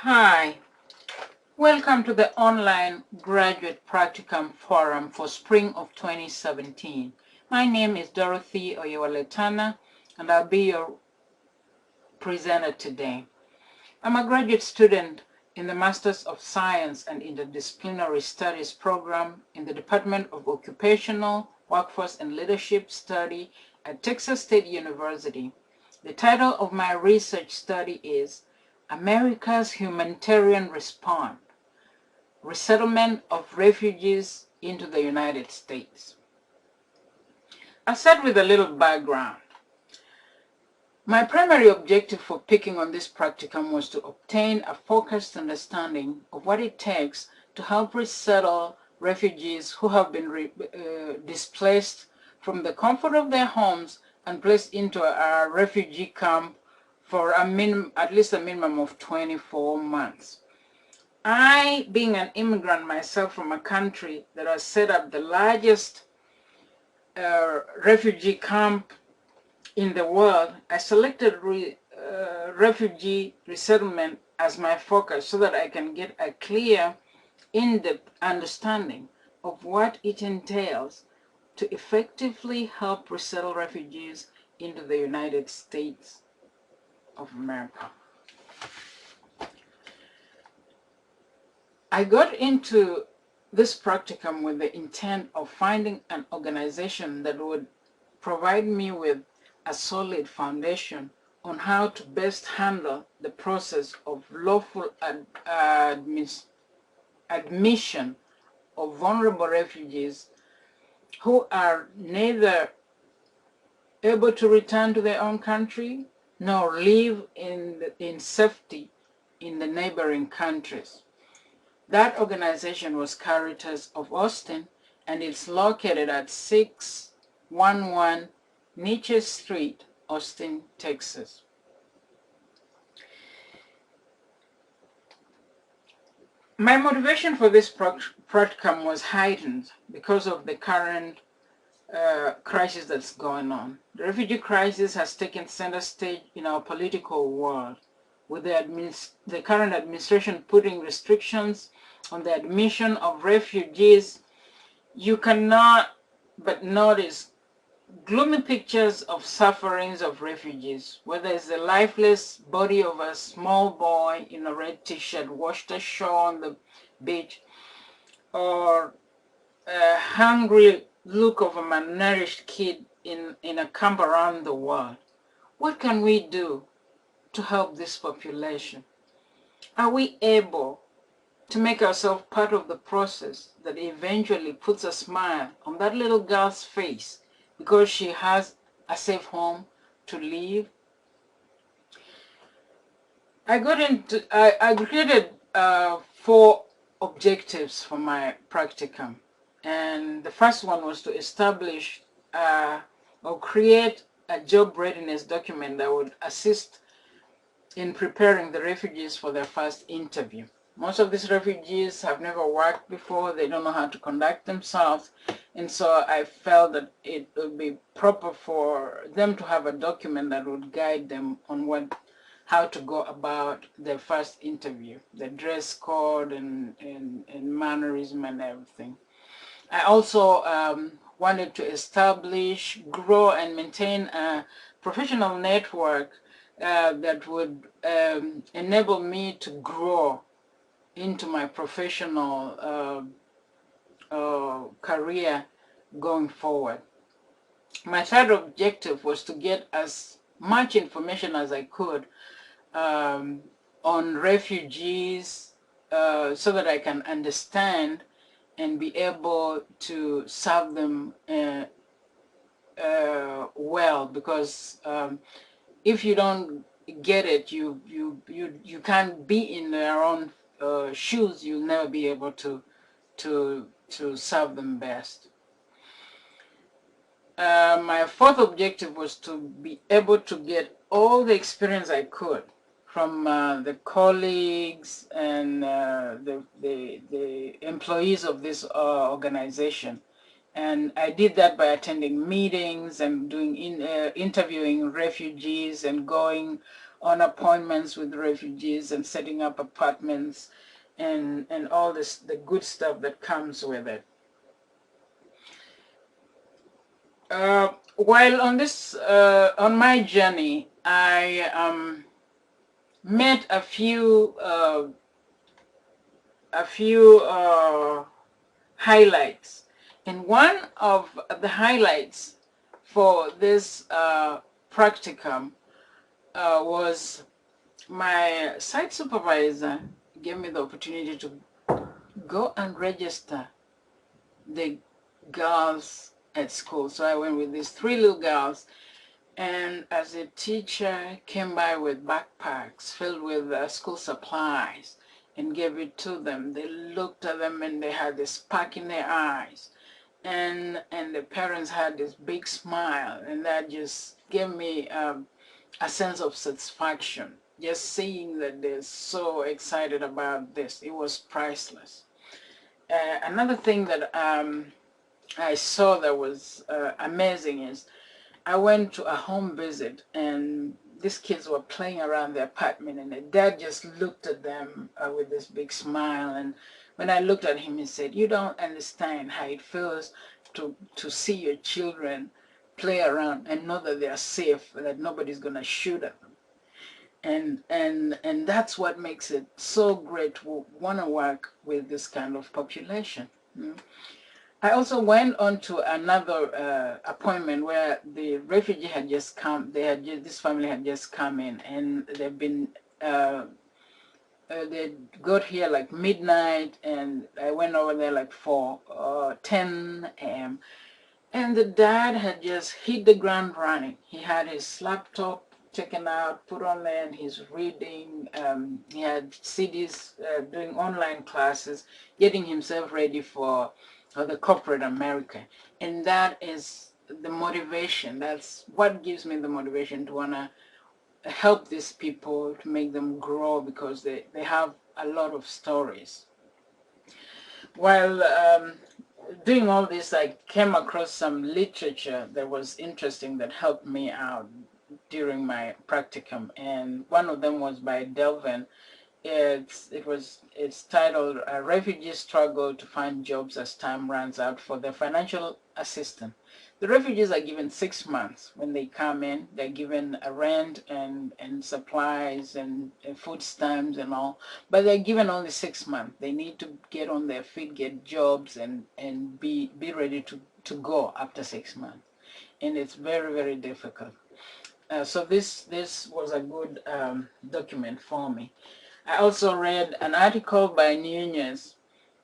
Hi, welcome to the online graduate practicum forum for spring of 2017. My name is Dorothy Oyewoleturner and I'll be your presenter today. I'm a graduate student in the Masters of Science and Interdisciplinary Studies program in the Department of Occupational, Workforce and Leadership Study at Texas State University. The title of my research study is America's Humanitarian Response, Resettlement of Refugees into the United States. I'll start with a little background. My primary objective for picking on this practicum was to obtain a focused understanding of what it takes to help resettle refugees who have been displaced from the comfort of their homes and placed into a refugee camp for at least a minimum of 24 months. I, being an immigrant myself from a country that has set up the largest refugee camp in the world, I selected refugee resettlement as my focus so that I can get a clear, in-depth understanding of what it entails to effectively help resettle refugees into the United States of America. I got into this practicum with the intent of finding an organization that would provide me with a solid foundation on how to best handle the process of lawful admission of vulnerable refugees who are neither able to return to their own country nor live in safety in the neighboring countries. That organization was Caritas of Austin, and it's located at 611 Nietzsche Street, Austin, Texas. My motivation for this practicum was heightened because of the current crisis that's going on. The refugee crisis has taken center stage in our political world, with the current administration putting restrictions on the admission of refugees. You cannot but notice gloomy pictures of sufferings of refugees, whether it's the lifeless body of a small boy in a red t-shirt washed ashore on the beach, or a hungry look of a malnourished kid in a camp around the world. What can we do to help this population? Are we able to make ourselves part of the process that eventually puts a smile on that little girl's face because she has a safe home to live? I created 4 objectives for my practicum, and the first one was to establish or create a job readiness document that would assist in preparing the refugees for their first interview. Most of these refugees have never worked before, they don't know how to conduct themselves, and so I felt that it would be proper for them to have a document that would guide them on how to go about their first interview, the dress code and mannerism and everything. I also wanted to establish, grow, and maintain a professional network that would enable me to grow into my professional career going forward. My third objective was to get as much information as I could on refugees so that I can understand and be able to serve them well, because if you don't get it, you can't be in their own shoes. You'll never be able to serve them best. My fourth objective was to be able to get all the experience I could from the colleagues and the employees of this organization. And I did that by attending meetings and doing interviewing refugees and going on appointments with refugees and setting up apartments and all this, the good stuff that comes with it. While on this, on my journey, I met a few highlights, and one of the highlights for this practicum was my site supervisor gave me the opportunity to go and register the girls at school. So I went with these 3 little girls, and as a teacher came by with backpacks filled with school supplies and gave it to them. They looked at them and they had this spark in their eyes, and the parents had this big smile, and that just gave me a sense of satisfaction. Just seeing that they're so excited about this, it was priceless. Another thing that I saw that was amazing is I went to a home visit, and these kids were playing around the apartment, and the dad just looked at them with this big smile. And when I looked at him, he said, "You don't understand how it feels to see your children play around and know that they are safe, that nobody's going to shoot at them." And that's what makes it so great to want to work with this kind of population. I also went on to another appointment where the refugee had just come. This family had just come in, and they've been they got here like midnight, and I went over there like for 10 a.m. And the dad had just hit the ground running. He had his laptop taken out, put on there, and he's reading. He had CDs, doing online classes, getting himself ready for the corporate America. And that is the motivation. That's what gives me the motivation to want to help these people, to make them grow, because they have a lot of stories. While doing all this, I came across some literature that was interesting that helped me out during my practicum, and one of them was by Delvin. It's titled "Refugees Struggle to Find Jobs as Time Runs Out for Their Financial Assistance." The refugees are given 6 months when they come in. They're given a rent and supplies and food stamps and all, but they're given only 6 months. They need to get on their feet, get jobs, and be ready to go after 6 months. And it's very, very difficult. So this was a good document for me. I also read an article by Nunez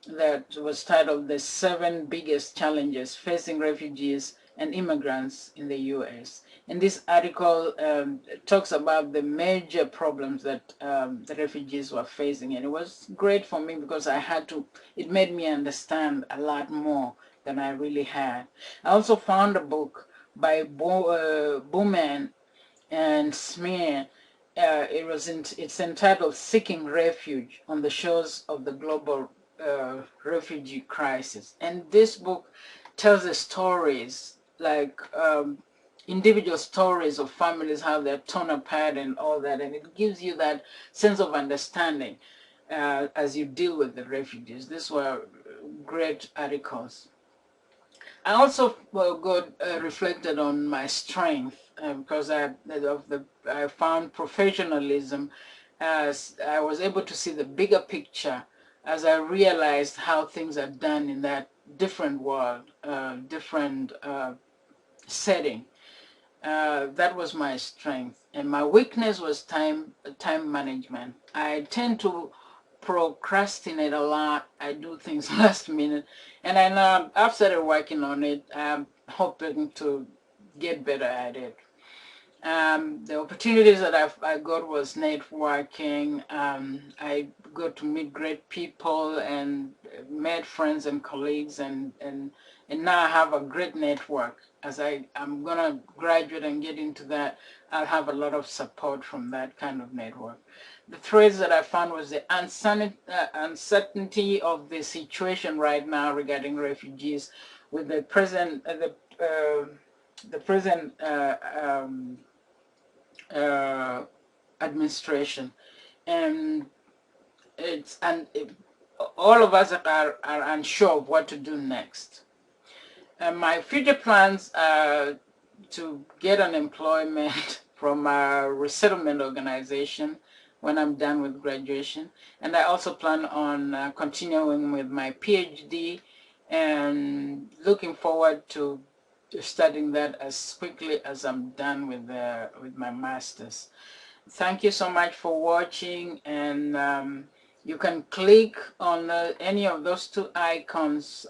that was titled "The 7 Biggest Challenges Facing Refugees and Immigrants in the U.S." And this article talks about the major problems that the refugees were facing. And it was great for me because it made me understand a lot more than I really had. I also found a book by Bowman and Smear. It's entitled "Seeking Refuge on the Shores of the Global Refugee Crisis." And this book tells the stories, like individual stories of families, how they're torn apart and all that. And it gives you that sense of understanding as you deal with the refugees. These were great articles. I also reflected on my strength because I found professionalism as I was able to see the bigger picture as I realized how things are done in that different world, different setting. That was my strength, and my weakness was time management. I tend to procrastinate a lot. I do things last minute, and I know I've started working on it. I'm hoping to get better at it. The opportunities that I got was networking. I got to meet great people and met friends and colleagues, and now I have a great network. As I'm gonna graduate and get into that, I'll have a lot of support from that kind of network. The threads that I found was the uncertainty of the situation right now regarding refugees, with the present uh, administration. And all of us are unsure of what to do next. My future plans are to get an employment from a resettlement organization when I'm done with graduation. And I also plan on continuing with my PhD and looking forward to studying that as quickly as I'm done with my master's. Thank you so much for watching, and you can click on any of those two icons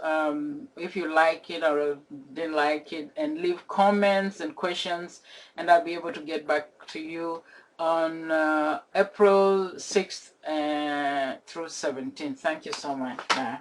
if you like it or didn't like it, and leave comments and questions, and I'll be able to get back to you on April 6th through 17th. Thank you so much. Bye.